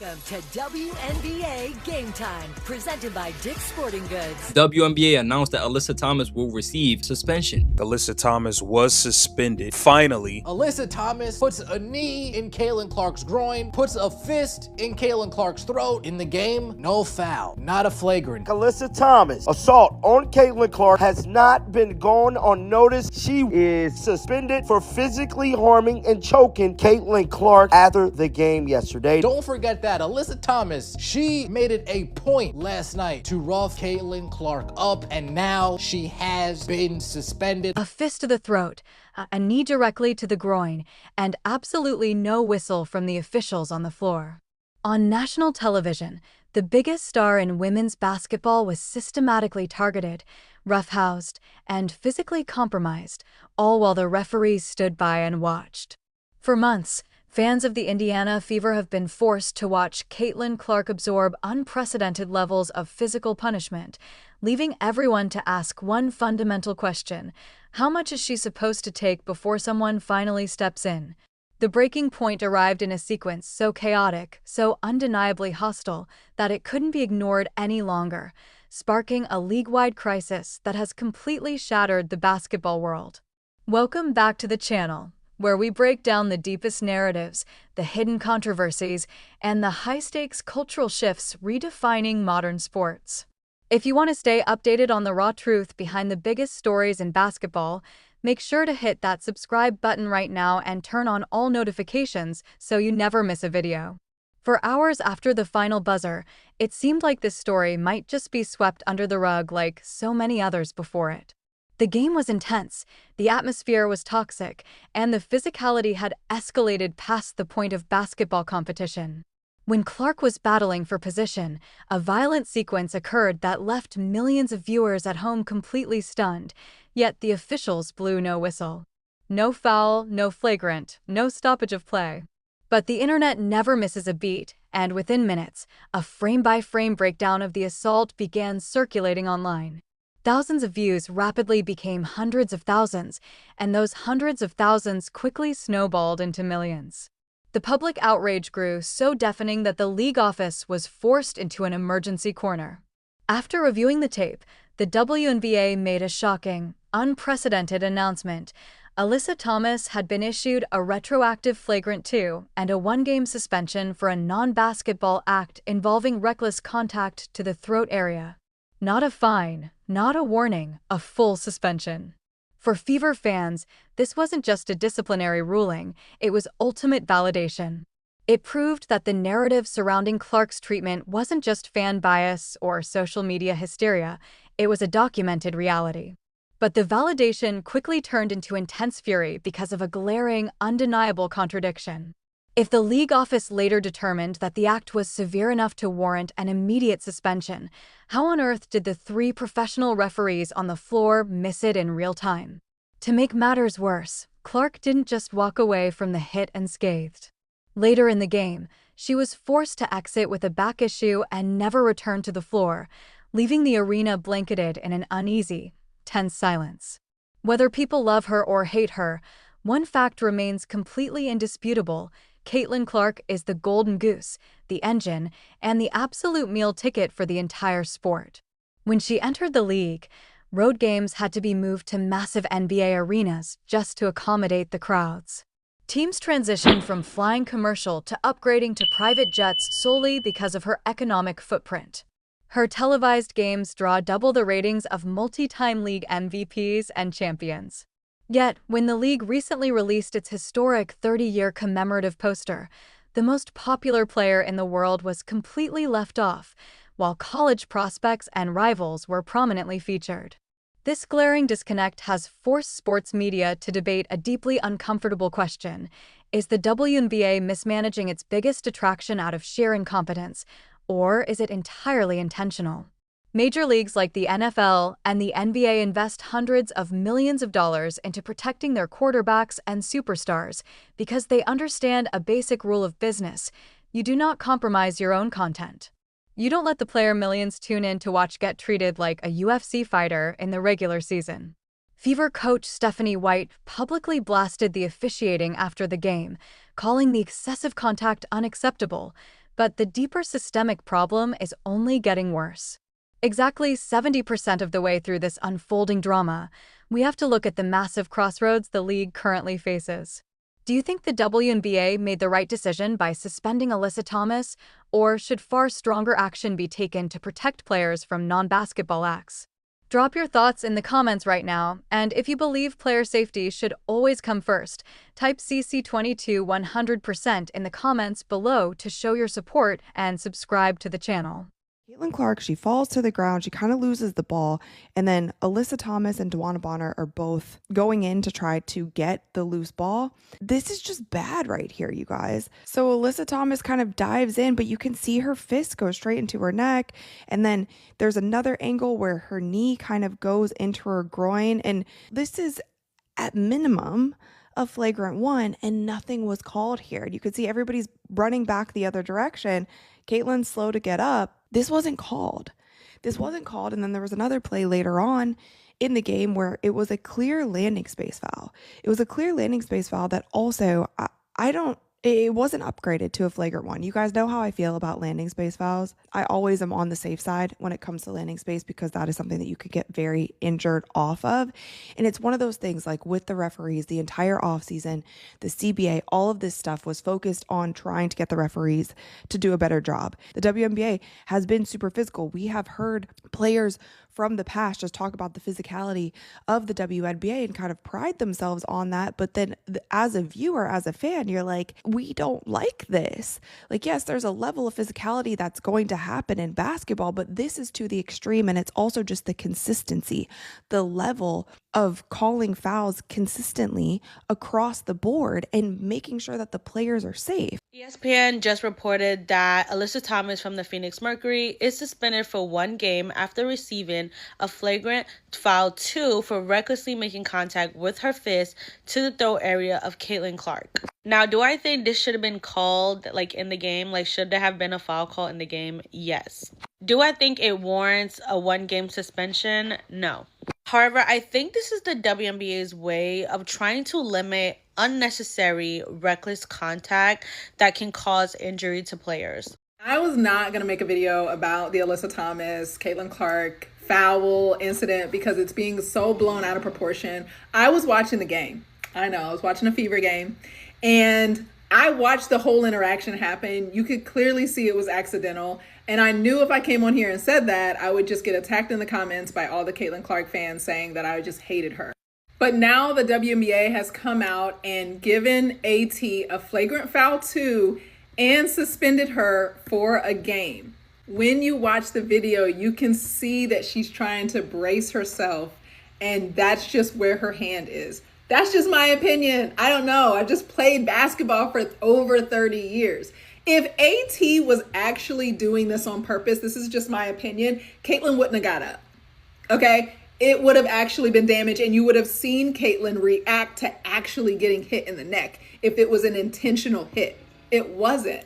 Welcome to WNBA Game Time, presented by Dick's Sporting Goods. WNBA announced that Alyssa Thomas will receive suspension. Alyssa Thomas was suspended, finally. Alyssa Thomas puts a knee in Caitlin Clark's groin, puts a fist in Caitlin Clark's throat. In the game, no foul, not a flagrant. Alyssa Thomas' assault on Caitlin Clark has not been gone unnoticed. She is suspended for physically harming and choking Caitlin Clark after the game yesterday. Don't forget that Alyssa Thomas, she made it a point last night to rough Caitlin Clark up, and now she has been suspended. A fist to the throat, a knee directly to the groin, and absolutely no whistle from the officials on the floor. On national television, the biggest star in women's basketball was systematically targeted, roughhoused, and physically compromised, all while the referees stood by and watched. For months, fans of the Indiana Fever have been forced to watch Caitlin Clark absorb unprecedented levels of physical punishment, leaving everyone to ask one fundamental question: how much is she supposed to take before someone finally steps in? The breaking point arrived in a sequence so chaotic, so undeniably hostile, that it couldn't be ignored any longer, sparking a league-wide crisis that has completely shattered the basketball world. Welcome back to the channel, where we break down the deepest narratives, the hidden controversies, and the high-stakes cultural shifts redefining modern sports. If you want to stay updated on the raw truth behind the biggest stories in basketball, make sure to hit that subscribe button right now and turn on all notifications so you never miss a video. For hours after the final buzzer, it seemed like this story might just be swept under the rug like so many others before it. The game was intense, the atmosphere was toxic, and the physicality had escalated past the point of basketball competition. When Clark was battling for position, a violent sequence occurred that left millions of viewers at home completely stunned, yet the officials blew no whistle. No foul, no flagrant, no stoppage of play. But the internet never misses a beat, and within minutes, a frame-by-frame breakdown of the assault began circulating online. Thousands of views rapidly became hundreds of thousands, and those hundreds of thousands quickly snowballed into millions. The public outrage grew so deafening that the league office was forced into an emergency corner. After reviewing the tape, the WNBA made a shocking, unprecedented announcement. Alyssa Thomas had been issued a retroactive flagrant 2 and a one-game suspension for a non-basketball act involving reckless contact to the throat area. Not a fine, not a warning, a full suspension. For Fever fans, this wasn't just a disciplinary ruling, it was ultimate validation. It proved that the narrative surrounding Clark's treatment wasn't just fan bias or social media hysteria, it was a documented reality. But the validation quickly turned into intense fury because of a glaring, undeniable contradiction. If the league office later determined that the act was severe enough to warrant an immediate suspension, how on earth did the 3 professional referees on the floor miss it in real time? To make matters worse, Clark didn't just walk away from the hit unscathed. Later in the game, she was forced to exit with a back issue and never return to the floor, leaving the arena blanketed in an uneasy, tense silence. Whether people love her or hate her, one fact remains completely indisputable: Caitlin Clark is the golden goose, the engine, and the absolute meal ticket for the entire sport. When she entered the league, road games had to be moved to massive NBA arenas just to accommodate the crowds. Teams transitioned from flying commercial to upgrading to private jets solely because of her economic footprint. Her televised games draw double the ratings of multi-time league MVPs and champions. Yet, when the league recently released its historic 30-year commemorative poster, the most popular player in the world was completely left off, while college prospects and rivals were prominently featured. This glaring disconnect has forced sports media to debate a deeply uncomfortable question: is the WNBA mismanaging its biggest attraction out of sheer incompetence, or is it entirely intentional? Major leagues like the NFL and the NBA invest hundreds of millions of dollars into protecting their quarterbacks and superstars because they understand a basic rule of business: you do not compromise your own content. You don't let the player millions tune in to watch get treated like a UFC fighter in the regular season. Fever coach Stephanie White publicly blasted the officiating after the game, calling the excessive contact unacceptable, but the deeper systemic problem is only getting worse. Exactly 70% of the way through this unfolding drama, we have to look at the massive crossroads the league currently faces. Do you think the WNBA made the right decision by suspending Alyssa Thomas, or should far stronger action be taken to protect players from non-basketball acts? Drop your thoughts in the comments right now, and if you believe player safety should always come first, type CC22 100% in the comments below to show your support and subscribe to the channel. Caitlin Clark, she falls to the ground, she kind of loses the ball, and then Alyssa Thomas and DeWanna Bonner are both going in to try to get the loose ball. This is just bad right here, you guys. So Alyssa Thomas kind of dives in, but you can see her fist go straight into her neck, and then there's another angle where her knee kind of goes into her groin, and this is at minimum a flagrant one, and nothing was called here. You could see everybody's running back the other direction. Caitlin's slow to get up. This wasn't called. And then there was another play later on in the game where it was a clear landing space foul. It was a clear landing space foul that also, it wasn't upgraded to a flagrant one. You guys know how I feel about landing space fouls. I always am on the safe side when it comes to landing space because that is something that you could get very injured off of. And it's one of those things, like with the referees, the entire offseason, the CBA, all of this stuff was focused on trying to get the referees to do a better job. The WNBA has been super physical. We have heard players from the past just talk about the physicality of the WNBA and kind of pride themselves on that. But then as a viewer, as a fan, you're like, we don't like this. Like, yes, there's a level of physicality that's going to happen in basketball, but this is to the extreme. And it's also just the consistency, the level of calling fouls consistently across the board and making sure that the players are safe. ESPN just reported that Alyssa Thomas from the Phoenix Mercury is suspended for 1 game after receiving a flagrant foul 2 for recklessly making contact with her fist to the throat area of Caitlin Clark. Now, do I think this should have been called in the game? Should there have been a foul call in the game? Yes. Do I think it warrants a 1-game suspension? No. However, I think this is the WNBA's way of trying to limit unnecessary, reckless contact that can cause injury to players. I was not going to make a video about the Alyssa Thomas, Caitlin Clark foul incident because it's being so blown out of proportion. I was watching the game. I know, I was watching a Fever game, and I watched the whole interaction happen. You could clearly see it was accidental. And I knew if I came on here and said that, I would just get attacked in the comments by all the Caitlin Clark fans saying that I just hated her. But now the WNBA has come out and given AT a flagrant foul 2 and suspended her for a game. When you watch the video, you can see that she's trying to brace herself, and that's just where her hand is. That's just my opinion. I don't know. I've just played basketball for over 30 years. If AT was actually doing this on purpose, this is just my opinion, Caitlin wouldn't have got up, okay? It would have actually been damage, and you would have seen Caitlin react to actually getting hit in the neck if it was an intentional hit. It wasn't.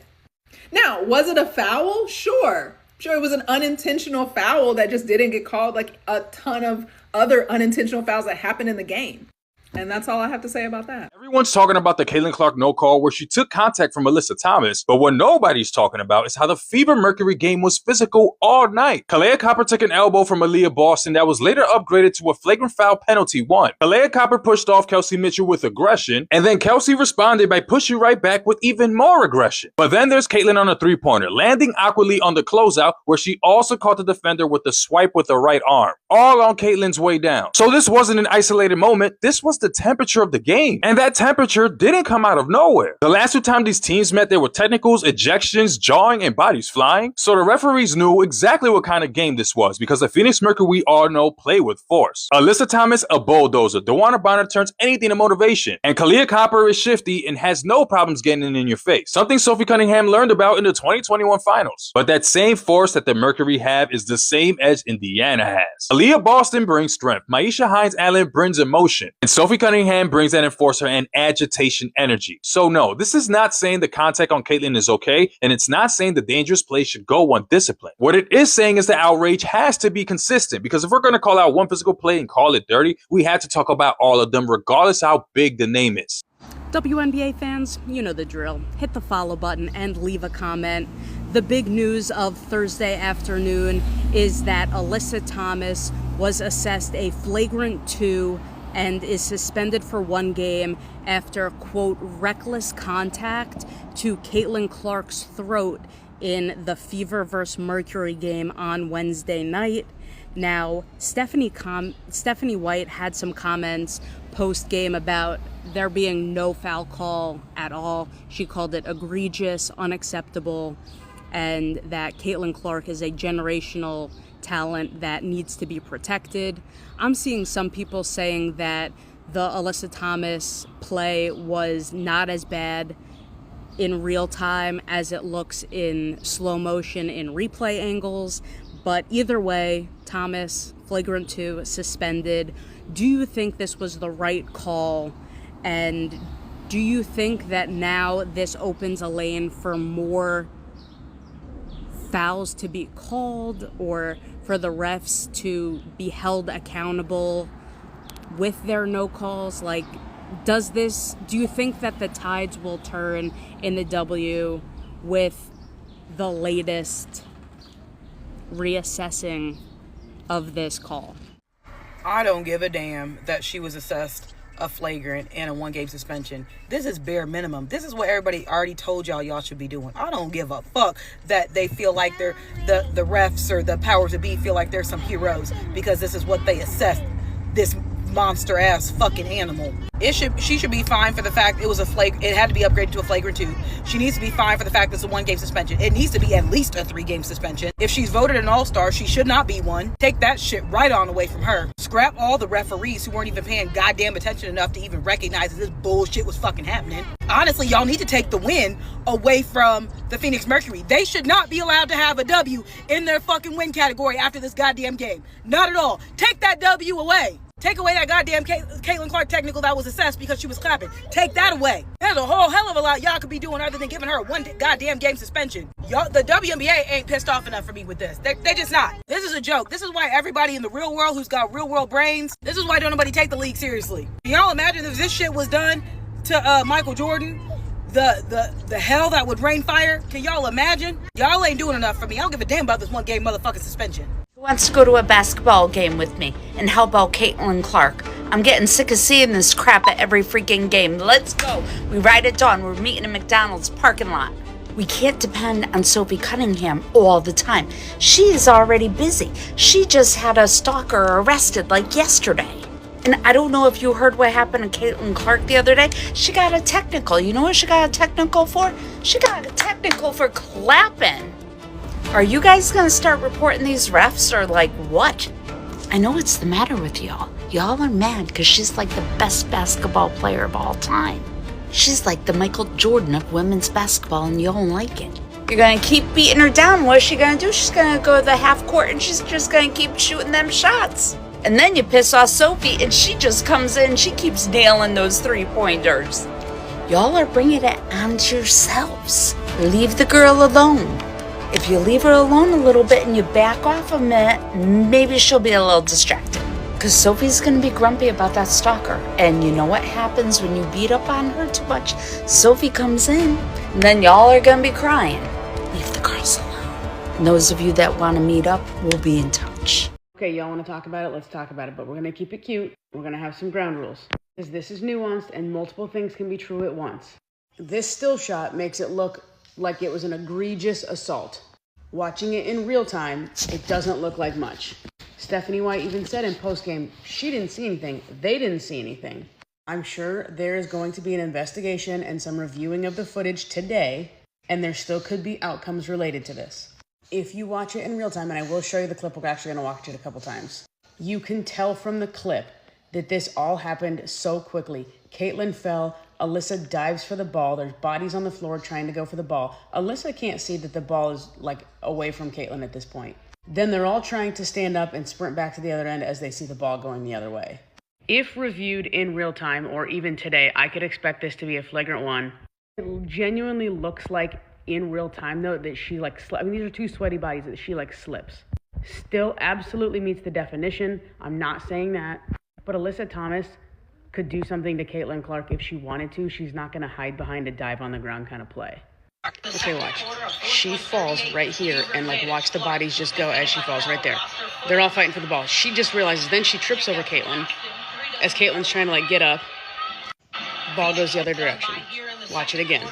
Now, was it a foul? Sure, it was an unintentional foul that just didn't get called like a ton of other unintentional fouls that happened in the game. And that's all I have to say about that. Everyone's talking about the Caitlin Clark no call where she took contact from Alyssa Thomas, but what nobody's talking about is how the Fever Mercury game was physical all night. Kalea Copper took an elbow from Aaliyah Boston that was later upgraded to a flagrant foul penalty 1. Kalea Copper pushed off Kelsey Mitchell with aggression, and then Kelsey responded by pushing right back with even more aggression. But then there's Caitlin on a 3-pointer, landing awkwardly on the closeout where she also caught the defender with a swipe with the right arm, all on Caitlin's way down. So this wasn't an isolated moment, this was the temperature of the game, and that temperature didn't come out of nowhere. The last 2 times these teams met, there were technicals, ejections, jawing, and bodies flying, so the referees knew exactly what kind of game this was because the Phoenix Mercury we all know play with force. Alyssa Thomas, a bulldozer. DeWanna Bonner turns anything to motivation, and Kalea Copper is shifty and has no problems getting in your face, something Sophie Cunningham learned about in the 2021 finals. But that same force that the Mercury have is the same edge Indiana has. Aaliyah Boston brings strength, Maisha Hines-Allen brings emotion, and Sophie Cunningham brings that enforcer and agitation energy. So no, this is not saying the contact on Caitlin is okay, and it's not saying the dangerous play should go undisciplined. What it is saying is the outrage has to be consistent, because if we're going to call out one physical play and call it dirty, we have to talk about all of them regardless how big the name is. WNBA fans, you know the drill. Hit the follow button and leave a comment. The big news of Thursday afternoon is that Alyssa Thomas was assessed a flagrant 2 and is suspended for 1 game after, quote, reckless contact to Caitlin Clark's throat in the Fever vs. Mercury game on Wednesday night. Now, Stephanie White had some comments post-game about there being no foul call at all. She called it egregious, unacceptable, and that Caitlin Clark is a generational talent that needs to be protected. I'm seeing some people saying that the Alyssa Thomas play was not as bad in real time as it looks in slow motion in replay angles. But either way, Thomas, flagrant 2, suspended. Do you think this was the right call? And do you think that now this opens a lane for more fouls to be called, or for the refs to be held accountable with their no calls? Like, do you think that the tides will turn in the W with the latest reassessing of this call? I don't give a damn that she was assessed a flagrant and a 1-game suspension. This is bare minimum. This is what everybody already told y'all should be doing. I don't give a fuck that they feel like they're the refs or the powers that be feel like they're some heroes because this is what they assessed this monster ass fucking animal. She should be fined for the fact it was it had to be upgraded to a flagrant 2. She needs to be fined for the fact it's a 1-game suspension. It needs to be at least a 3-game suspension. If she's voted an all-star, she should not be one. Take that shit right on away from her. Scrap all the referees who weren't even paying goddamn attention enough to even recognize that this bullshit was fucking happening. Honestly, y'all need to take the win away from the Phoenix Mercury. They should not be allowed to have a W in their fucking win category after this goddamn game. Not at all. Take that W away. Take away that goddamn Caitlin Clark technical that was assessed because she was clapping. Take that away. There's a whole hell of a lot y'all could be doing other than giving her a 1 goddamn game suspension. Y'all, the WNBA ain't pissed off enough for me with this. They're just not. This is a joke. This is why everybody in the real world who's got real world brains, this is why don't nobody take the league seriously. Can y'all imagine if this shit was done to Michael Jordan? The hell that would rain fire? Can y'all imagine? Y'all ain't doing enough for me. I don't give a damn about this 1-game motherfucking suspension. Who wants to go to a basketball game with me and help out Caitlin Clark? I'm getting sick of seeing this crap at every freaking game. Let's go. We ride at dawn. We're meeting in McDonald's parking lot. We can't depend on Sophie Cunningham all the time. She is already busy. She just had a stalker arrested like yesterday. And I don't know if you heard what happened to Caitlin Clark the other day. She got a technical. You know what she got a technical for? She got a technical for clapping. Are you guys gonna start reporting these refs or like what? I know what's the matter with y'all. Y'all are mad because she's like the best basketball player of all time. She's like the Michael Jordan of women's basketball and y'all don't like it. You're gonna keep beating her down. What's she gonna do? She's gonna go to the half court and she's just gonna keep shooting them shots. And then you piss off Sophie and she just comes in. She keeps nailing those 3-pointers. Y'all are bringing it onto yourselves. Leave the girl alone. If you leave her alone a little bit and you back off a minute, maybe she'll be a little distracted. Because Sophie's going to be grumpy about that stalker. And you know what happens when you beat up on her too much? Sophie comes in, and then y'all are going to be crying. Leave the girls alone. And those of you that want to meet up will be in touch. Okay, y'all want to talk about it? Let's talk about it. But we're going to keep it cute. We're going to have some ground rules. Because this is nuanced and multiple things can be true at once. This still shot makes it look like it was an egregious assault. Watching it in real time, it doesn't look like much. Stephanie White even said in postgame, she didn't see anything. They didn't see anything. I'm sure there is going to be an investigation and some reviewing of the footage today, and there still could be outcomes related to this. If you watch it in real time, and I will show you the clip, we're actually going to watch it a couple times, you can tell from the clip that this all happened so quickly. Caitlin fell. Alyssa dives for the ball. There's bodies on the floor trying to go for the ball. Alyssa can't see that the ball is like away from Caitlin at this point. Then they're all trying to stand up and sprint back to the other end as they see the ball going the other way. If reviewed in real time or even today, I could expect this to be a flagrant 1. It genuinely looks like in real time though that she these are 2 sweaty bodies that she slips. Still absolutely meets the definition. I'm not saying that. But Alyssa Thomas could do something to Caitlin Clark if she wanted to. She's not going to hide behind a dive on the ground kind of play. Okay, watch. She falls right here, and like watch the bodies just go as she falls right there. They're all fighting for the ball. She just realizes, then she trips over Caitlin as Caitlin's trying to like get up. Ball goes the other direction. Watch it again.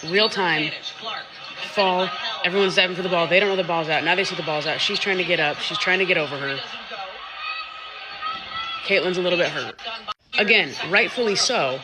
Real time. Fall. Everyone's diving for the ball. They don't know the ball's out. Now they see the ball's out. She's trying to get up. She's trying to get over her. Caitlin's a little bit hurt. Again, rightfully so.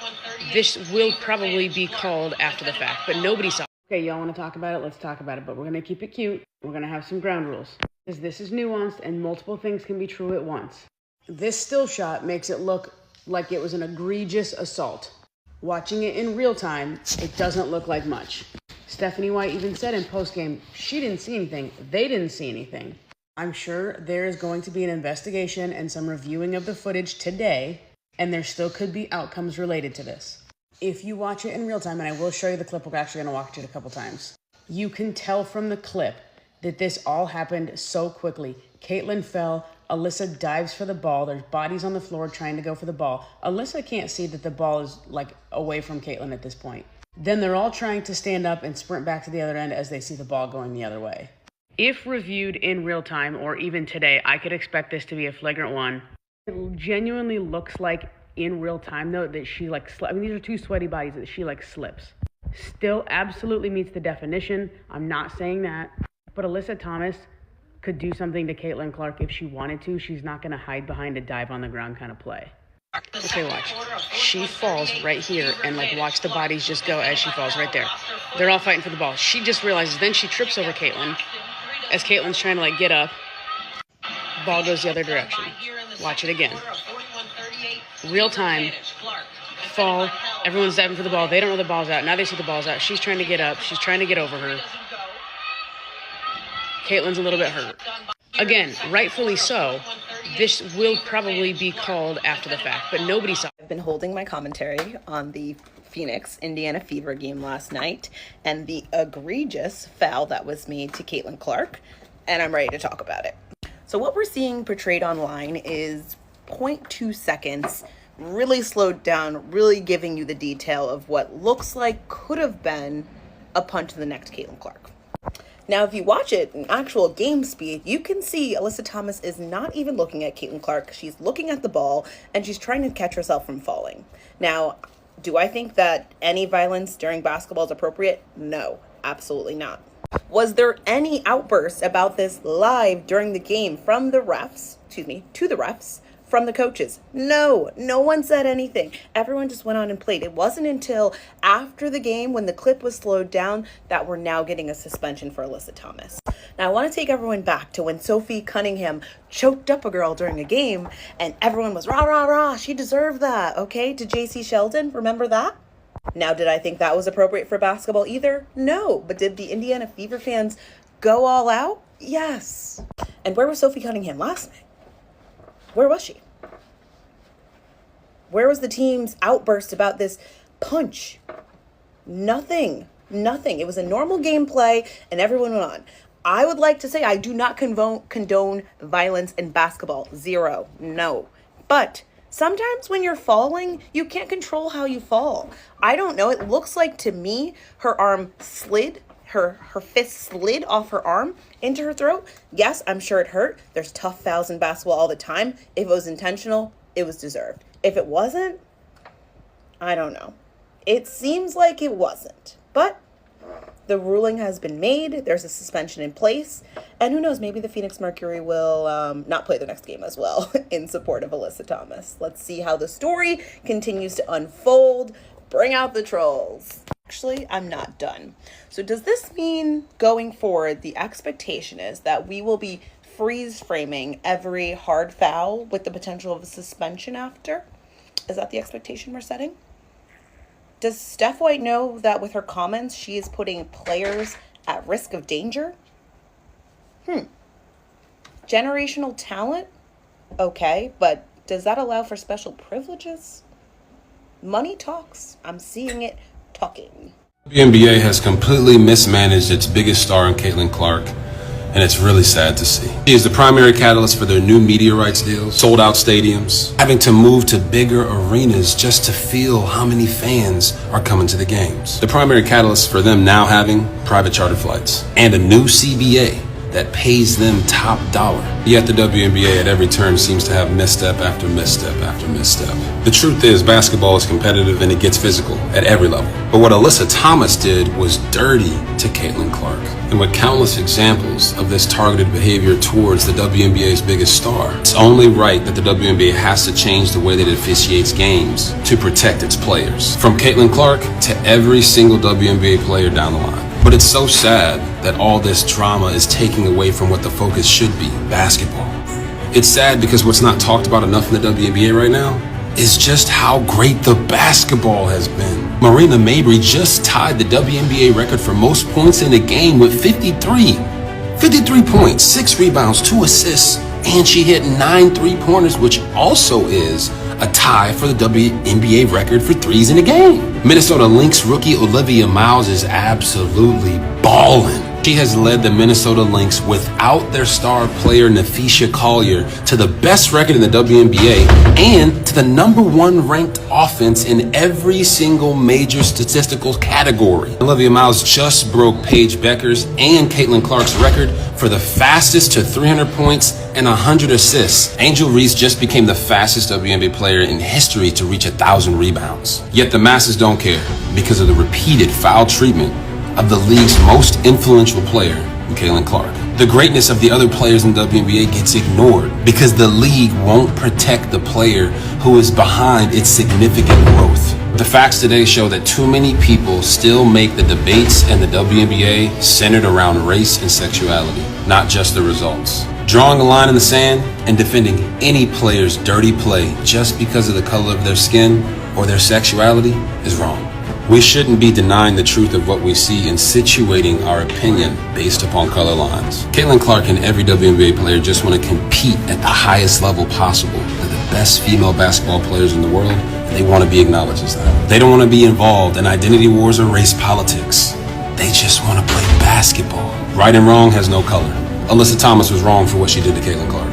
This will probably be called after the fact, but nobody saw it. Okay, y'all want to talk about it? Let's talk about it, but we're going to keep it cute. We're going to have some ground rules. Because this is nuanced and multiple things can be true at once. This still shot makes it look like it was an egregious assault. Watching it in real time, it doesn't look like much. Stephanie White even said in postgame, she didn't see anything. They didn't see anything. I'm sure there is going to be an investigation and some reviewing of the footage today, and there still could be outcomes related to this. If you watch it in real time, and I will show you the clip, we're actually going to watch it a couple times, you can tell from the clip that this all happened so quickly. Caitlin fell. Alyssa dives for the ball. There's bodies on the floor trying to go for the ball. Alyssa can't see that the ball is like away from Caitlin at this point. Then they're all trying to stand up and sprint back to the other end as they see the ball going the other way. If reviewed in real time or even today, I could expect this to be a flagrant one. It genuinely looks like in real time though that she like I mean, these are two sweaty bodies that she like slips. Still absolutely meets the definition. I'm not saying that, but Alyssa Thomas could do something to Caitlin Clark if she wanted to. She's not going to hide behind a dive on the ground kind of play. Okay, watch. She falls right here, and like watch the bodies just go as she falls right there. They're all fighting for the ball. She just realizes, then she trips over Caitlin as Caitlin's trying to like get up. Ball goes the other direction. Watch it again. Real time. Fall. Everyone's diving for the ball. They don't know the ball's out. Now they see the ball's out. She's trying to get up. She's trying to get over her. Caitlin's a little bit hurt. Again, rightfully so. This will probably be called after the fact, but nobody saw it. I've been holding my commentary on the Phoenix Indiana Fever game last night and the egregious foul that was made to Caitlin Clark, and I'm ready to talk about it. So what we're seeing portrayed online is 0.2 seconds, really slowed down, really giving you the detail of what looks like could have been a punch to the neck to Caitlin Clark. Now, if you watch it in actual game speed, you can see Alyssa Thomas is not even looking at Caitlin Clark. She's looking at the ball, and she's trying to catch herself from falling. Now, do I think that any violence during basketball is appropriate? No, absolutely not. Was there any outburst about this live during the game from the refs, to the refs, from the coaches? No one said anything. Everyone just went on and played. It wasn't until after the game when the clip was slowed down that we're now getting a suspension for Alyssa Thomas. Now, I want to take everyone back to when Sophie Cunningham choked up a girl during a game and everyone was rah, rah, rah, she deserved that, okay, to JC Sheldon. Remember that? Now, did I think that was appropriate for basketball either? No. But did the Indiana Fever fans go all out? Yes. And where was Sophie Cunningham last night? Where was she? Where was the team's outburst about this punch? Nothing. It was a normal gameplay and everyone went on. I would like to say I do not condone violence in basketball. Zero. No. But sometimes when you're falling, you can't control how you fall. I don't know. It looks like to me her arm slid. Her fist slid off her arm into her throat. Yes, I'm sure it hurt. There's tough fouls in basketball all the time. If it was intentional, it was deserved. If it wasn't, I don't know. It seems like it wasn't. But the ruling has been made. There's a suspension in place. And who knows, maybe the Phoenix Mercury will not play the next game as well in support of Alyssa Thomas. Let's see how the story continues to unfold. Bring out the trolls. Actually, I'm not done. So does this mean going forward, the expectation is that we will be freeze framing every hard foul with the potential of a suspension after? Is that the expectation we're setting? Does Steph White know that with her comments, she is putting players at risk of danger? Generational talent? Okay, but does that allow for special privileges? Money talks. I'm seeing it talking. WNBA has completely mismanaged its biggest star in Caitlin Clark. and it's really sad to see. She is the primary catalyst for their new media rights deals, sold out stadiums, having to move to bigger arenas just to feel how many fans are coming to the games. The primary catalyst for them now having private charter flights and a new CBA that pays them top dollar. Yet the WNBA at every turn seems to have misstep after misstep after misstep. The truth is, basketball is competitive and it gets physical at every level. But what Alyssa Thomas did was dirty to Caitlin Clark. And with countless examples of this targeted behavior towards the WNBA's biggest star, it's only right that the WNBA has to change the way that it officiates games to protect its players. From Caitlin Clark to every single WNBA player down the line. But it's so sad that all this drama is taking away from what the focus should be, basketball. It's sad because what's not talked about enough in the WNBA right now is just how great the basketball has been. Marina Mabrey just tied the WNBA record for most points in a game with 53. 53 points, 6 rebounds, 2 assists, and she hit 9 three-pointers, which also is a tie for the WNBA record for threes in a game. Minnesota Lynx rookie Olivia Miles is absolutely balling. She has led the Minnesota Lynx without their star player Nafisha Collier to the best record in the WNBA and to the #1 ranked offense in every single major statistical category. Olivia Miles just broke Paige Becker's and Caitlin Clark's record for the fastest to 300 points and 100 assists. Angel Reese just became the fastest WNBA player in history to reach 1,000 rebounds. Yet the masses don't care because of the repeated foul treatment of the league's most influential player, Caitlin Clark. The greatness of the other players in the WNBA gets ignored because the league won't protect the player who is behind its significant growth. The facts today show that too many people still make the debates in the WNBA centered around race and sexuality, not just the results. Drawing a line in the sand and defending any player's dirty play just because of the color of their skin or their sexuality is wrong. We shouldn't be denying the truth of what we see and situating our opinion based upon color lines. Caitlin Clark and every WNBA player just want to compete at the highest level possible. They're the best female basketball players in the world, and they want to be acknowledged as that. They don't want to be involved in identity wars or race politics. They just want to play basketball. Right and wrong has no color. Alyssa Thomas was wrong for what she did to Caitlin Clark.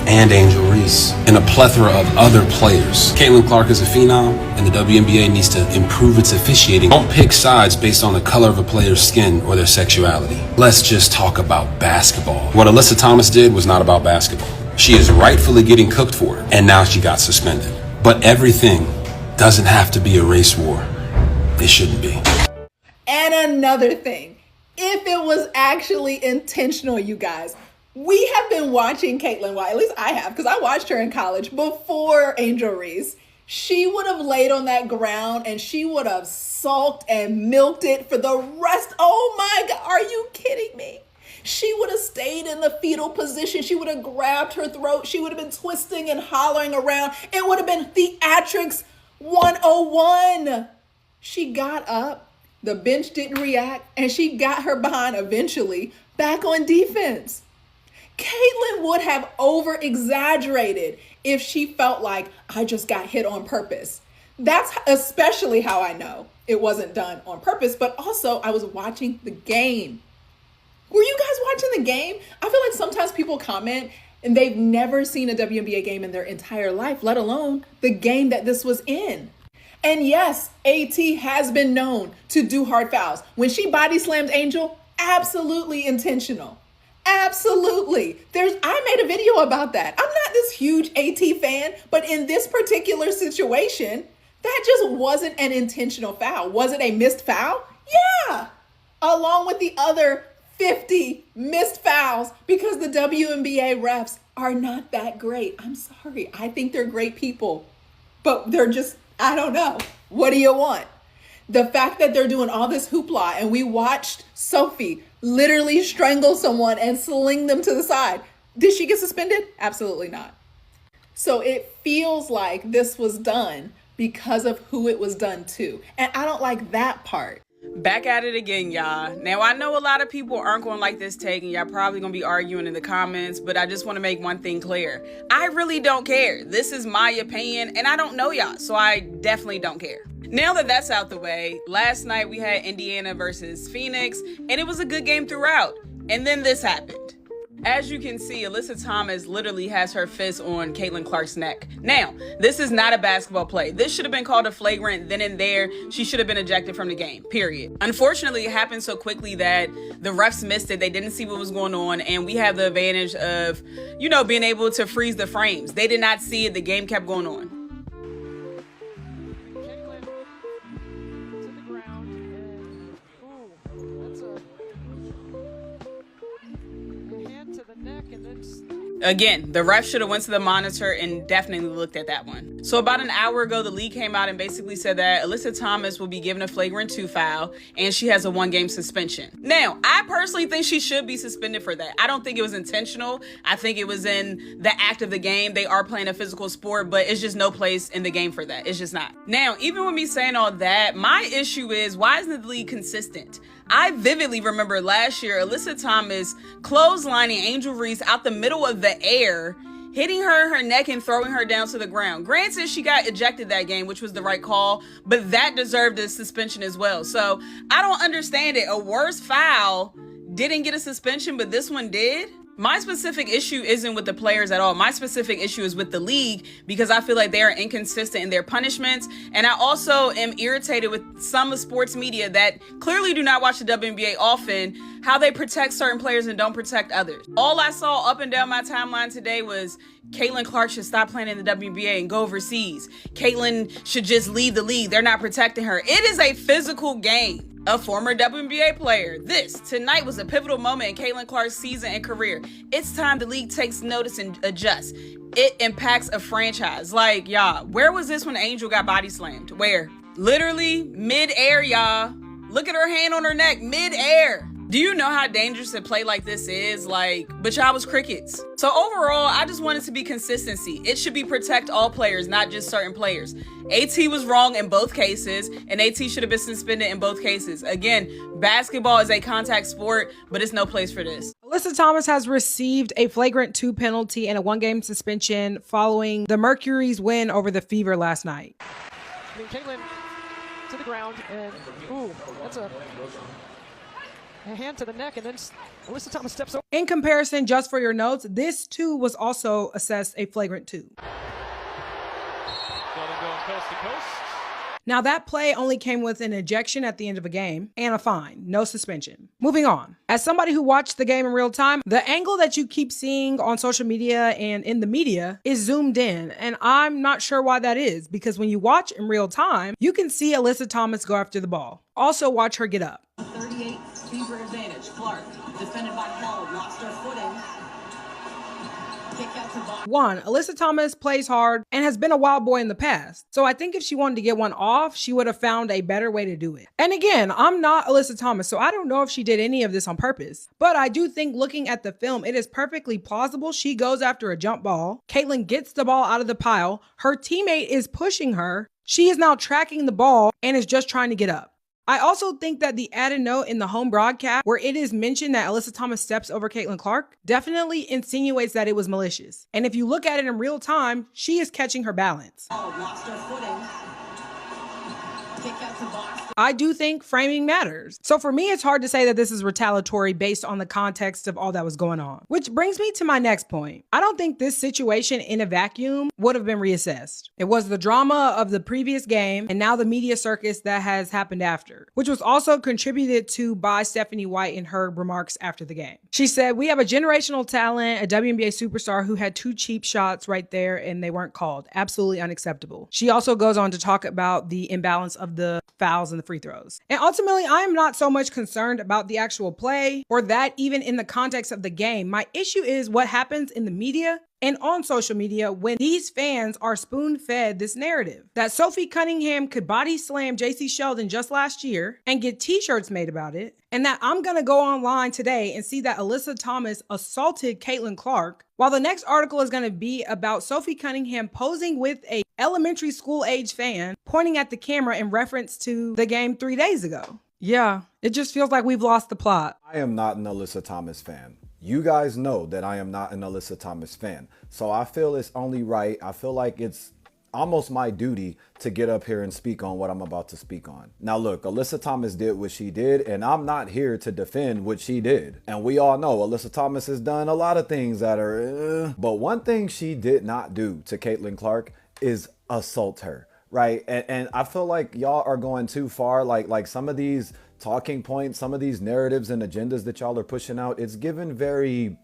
And Angel Reese, and a plethora of other players. Caitlin Clark is a phenom, and the WNBA needs to improve its officiating. Don't pick sides based on the color of a player's skin or their sexuality. Let's just talk about basketball. What Alyssa Thomas did was not about basketball. She is rightfully getting cooked for it, and now she got suspended. But everything doesn't have to be a race war. It shouldn't be. And another thing, if it was actually intentional, you guys, we have been watching Caitlin, well, at least I have, because I watched her in college before Angel Reese. She would have laid on that ground and she would have sulked and milked it for the rest. Oh my God, are you kidding me? She would have stayed in the fetal position. She would have grabbed her throat. She would have been twisting and hollering around. It would have been theatrics 101. She got up, the bench didn't react, and she got her behind eventually back on defense. Caitlin would have over-exaggerated if she felt like I just got hit on purpose. That's especially how I know it wasn't done on purpose, but also I was watching the game. Were you guys watching the game? I feel like sometimes people comment and they've never seen a WNBA game in their entire life, let alone the game that this was in. And yes, AT has been known to do hard fouls. When she body slammed Angel, absolutely intentional. Absolutely. I made a video about that. I'm not this huge AT fan, but in this particular situation, that just wasn't an intentional foul. Was it a missed foul? Yeah. Along with the other 50 missed fouls because the WNBA refs are not that great. I'm sorry. I think they're great people, but they're just, I don't know. What do you want? The fact that they're doing all this hoopla and we watched Sophie literally strangle someone and sling them to the side. Did she get suspended? Absolutely not. So it feels like this was done because of who it was done to. And I don't like that part. Back at it again, y'all. Now, I know a lot of people aren't going to like this take, and y'all probably going to be arguing in the comments, but I just want to make one thing clear. I really don't care. This is my opinion, and I don't know y'all, so I definitely don't care. Now that that's out the way, last night we had Indiana versus Phoenix, and it was a good game throughout. And then this happened. As you can see, Alyssa Thomas literally has her fist on Caitlin Clark's neck. Now, this is not a basketball play. This should have been called a flagrant then and there. She should have been ejected from the game, period. Unfortunately, it happened so quickly that the refs missed it. They didn't see what was going on, and we have the advantage of, you know, being able to freeze the frames. They did not see it. The game kept going on. Again, the ref should have went to the monitor and definitely looked at that one. So about an hour ago, the league came out and basically said that Alyssa Thomas will be given a flagrant 2 foul and she has a 1-game suspension. Now, I personally think she should be suspended for that. I don't think it was intentional. I think it was in the act of the game. They are playing a physical sport, but it's just no place in the game for that. It's just not. Now, even with me saying all that, my issue is, why isn't the league consistent? I vividly remember last year, Alyssa Thomas clotheslining Angel Reese out the middle of the air, hitting her in her neck and throwing her down to the ground. Granted, she got ejected that game, which was the right call, but that deserved a suspension as well. So I don't understand it. A worse foul didn't get a suspension, but this one did. My specific issue isn't with the players at all. My specific issue is with the league, because I feel like they are inconsistent in their punishments. And I also am irritated with some of sports media that clearly do not watch the WNBA often, how they protect certain players and don't protect others. All I saw up and down my timeline today was Caitlin Clark should stop playing in the WNBA and go overseas. Caitlin should just leave the league. They're not protecting her. It is a physical game. A former WNBA player. This tonight was a pivotal moment in Caitlin Clark's season and career. It's time the league takes notice and adjusts. It impacts a franchise. Like, y'all, where was this when Angel got body slammed? Where? Literally mid-air, y'all. Look at her hand on her neck, mid-air. Do you know how dangerous a play like this is? But y'all was crickets. So overall, I just want it to be consistency. It should be protect all players, not just certain players. AT was wrong in both cases, and AT should have been suspended in both cases. Again, basketball is a contact sport, but it's no place for this. Alyssa Thomas has received a flagrant 2 penalty and a 1-game suspension following the Mercury's win over the Fever last night. Caitlin to the ground, and that's a hand to the neck, and then Alyssa Thomas steps over. In comparison, just for your notes, this too was also assessed a flagrant 2. Coast to coast. Now that play only came with an ejection at the end of a game and a fine, no suspension. Moving on. As somebody who watched the game in real time, the angle that you keep seeing on social media and in the media is zoomed in, and I'm not sure why that is, because when you watch in real time, you can see Alyssa Thomas go after the ball. Also watch her get up. 38 Fever advantage. Clark, defended by Hall, lost her footing. One, Alyssa Thomas plays hard and has been a wild boy in the past. So I think if she wanted to get one off, she would have found a better way to do it. And again, I'm not Alyssa Thomas, so I don't know if she did any of this on purpose. But I do think looking at the film, it is perfectly plausible she goes after a jump ball. Caitlin gets the ball out of the pile. Her teammate is pushing her. She is now tracking the ball and is just trying to get up. I also think that the added note in the home broadcast where it is mentioned that Alyssa Thomas steps over Caitlin Clark definitely insinuates that it was malicious. And if you look at it in real time, she is catching her balance. Lost her footing. Kick out to box. I do think framing matters. So for me, it's hard to say that this is retaliatory based on the context of all that was going on. Which brings me to my next point. I don't think this situation in a vacuum would have been reassessed. It was the drama of the previous game and now the media circus that has happened after, which was also contributed to by Stephanie White in her remarks after the game. She said, "We have a generational talent, a WNBA superstar who had 2 cheap shots right there and they weren't called. Absolutely unacceptable." She also goes on to talk about the imbalance of the fouls and the free throws. And ultimately, I am not so much concerned about the actual play or that even in the context of the game. My issue is what happens in the media and on social media when these fans are spoon-fed this narrative that Sophie Cunningham could body slam JC Sheldon just last year and get t-shirts made about it, and that I'm gonna go online today and see that Alyssa Thomas assaulted Caitlin Clark, while the next article is gonna be about Sophie Cunningham posing with a elementary school age fan pointing at the camera in reference to the game 3 days ago. Yeah, it just feels like we've lost the plot. I am not an Alyssa Thomas fan. You guys know that I am not an Alyssa Thomas fan. So I feel it's only right. I feel like it's almost my duty to get up here and speak on what I'm about to speak on. Now look, Alyssa Thomas did what she did, and I'm not here to defend what she did. And we all know Alyssa Thomas has done a lot of things that are, but one thing she did not do to Caitlin Clark is assault her, right? And I feel like y'all are going too far. Like some of these talking points, some of these narratives and agendas that y'all are pushing out, it's given very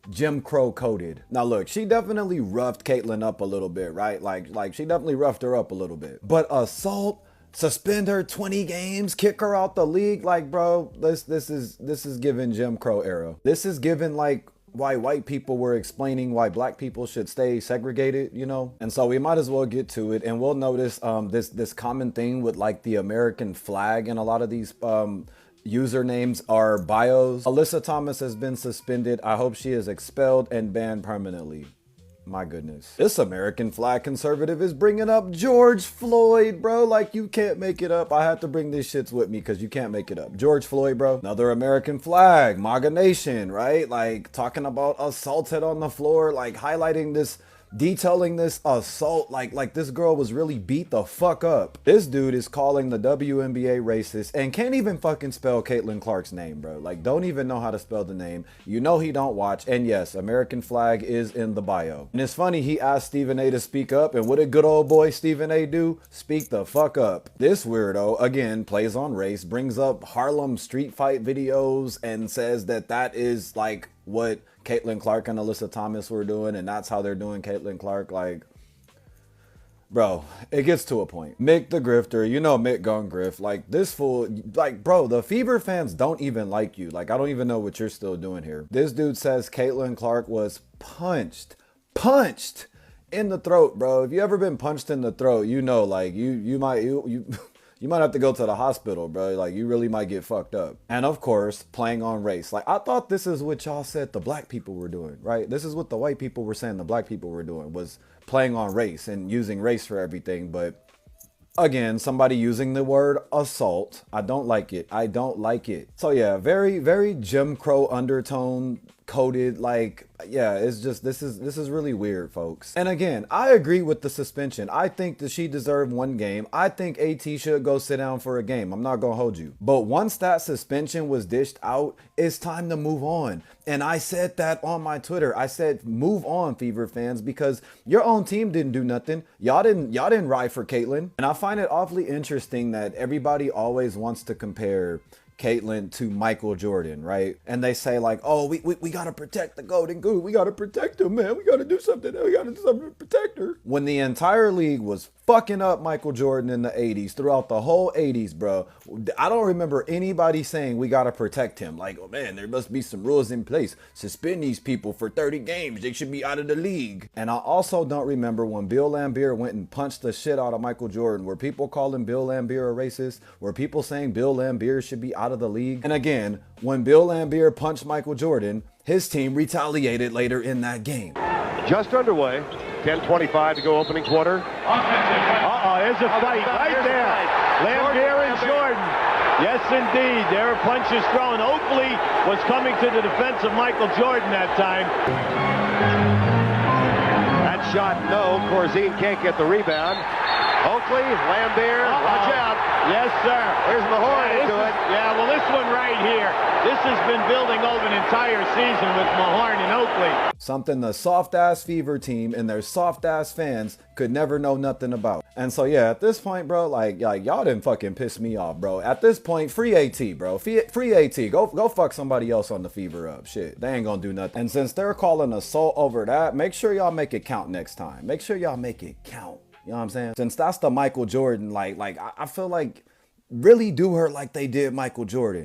Jim Crow coded. Now look, she definitely roughed Caitlin up a little bit, right? Like she definitely roughed her up a little bit. But assault, suspend her 20 games, kick her out the league, like bro, this is given Jim Crow era. This is given like why white people were explaining why black people should stay segregated, you know? And so we might as well get to it, and we'll notice this common thing with like the American flag and a lot of these usernames are bios. Alyssa Thomas has been suspended. I hope she is expelled and banned permanently. My goodness. This American flag conservative is bringing up George Floyd, bro. Like, you can't make it up. I have to bring these shits with me because you can't make it up. George Floyd, bro. Another American flag. MAGA Nation, right? Like, talking about assaulted on the floor, like highlighting this, detailing this assault, like this girl was really beat the fuck up. This dude is calling the WNBA racist and can't even fucking spell Caitlin Clark's name, bro. Like, don't even know how to spell the name. You know he don't watch. And yes, American flag is in the bio. And it's funny, he asked Stephen A to speak up, and what did good old boy Stephen A do? Speak the fuck up. This weirdo, again, plays on race, brings up Harlem street fight videos and says that that is like what Caitlin Clark and Alyssa Thomas were doing, and that's how they're doing Caitlin Clark. Like, bro, it gets to a point. Mick the grifter, you know Mick gon' grift. Like, this fool, like, bro, the Fever fans don't even like you. Like, I don't even know what you're still doing here. This dude says Caitlin Clark was punched in the throat, bro. If you ever been punched in the throat, you know, like, you might have to go to the hospital, bro. Like, you really might get fucked up. And of course, playing on race. Like, I thought this is what y'all said the black people were doing, right? This is what the white people were saying the black people were doing, was playing on race and using race for everything. But again, somebody using the word assault. I don't like it. I don't like it. So yeah, very, very Jim Crow undertone coded. Like, yeah, it's just, this is really weird, folks. And again, I agree with the suspension. I think that she deserved one game. I think AT should go sit down for a game. I'm not gonna hold you. But once that suspension was dished out, it's time to move on. And I said that on my Twitter. I said, move on, Fever fans, because your own team didn't do nothing. Y'all didn't ride for Caitlin. And I find it awfully interesting that everybody always wants to compare Caitlin to Michael Jordan, right? And they say like, oh, we gotta protect the golden goose. We gotta protect him, man. We gotta do something. We gotta do something to protect her. When the entire league was fucking up Michael Jordan in the 80s, throughout the whole 80s, bro. I don't remember anybody saying we gotta protect him. Like, oh man, there must be some rules in place. Suspend these people for 30 games. They should be out of the league. And I also don't remember when Bill Laimbeer went and punched the shit out of Michael Jordan. Were people calling Bill Laimbeer a racist? Were people saying Bill Laimbeer should be out of the league? And again, when Bill Laimbeer punched Michael Jordan, his team retaliated later in that game. Just underway. 10:25 to go opening quarter. There's a fight right there. Laimbeer and Jordan. Yes, indeed. There are punches thrown. Oakley was coming to the defense of Michael Jordan that time. That shot, no. Corzine can't get the rebound. Oakley, Laimbeer, watch out. Yes, sir. There's Mahorn into it. Yeah, well, this one right here, this has been building over an entire season with Mahorn and Oakley. Something the soft-ass Fever team and their soft-ass fans could never know nothing about. And so, yeah, at this point, bro, like y'all didn't fucking piss me off, bro. At this point, free AT, bro. Free AT. Go fuck somebody else on the Fever up. Shit, they ain't gonna do nothing. And since they're calling assault over that, make sure y'all make it count next time. Make sure y'all make it count. You know what I'm saying? Since that's the Michael Jordan, like I feel like really do her like they did Michael Jordan.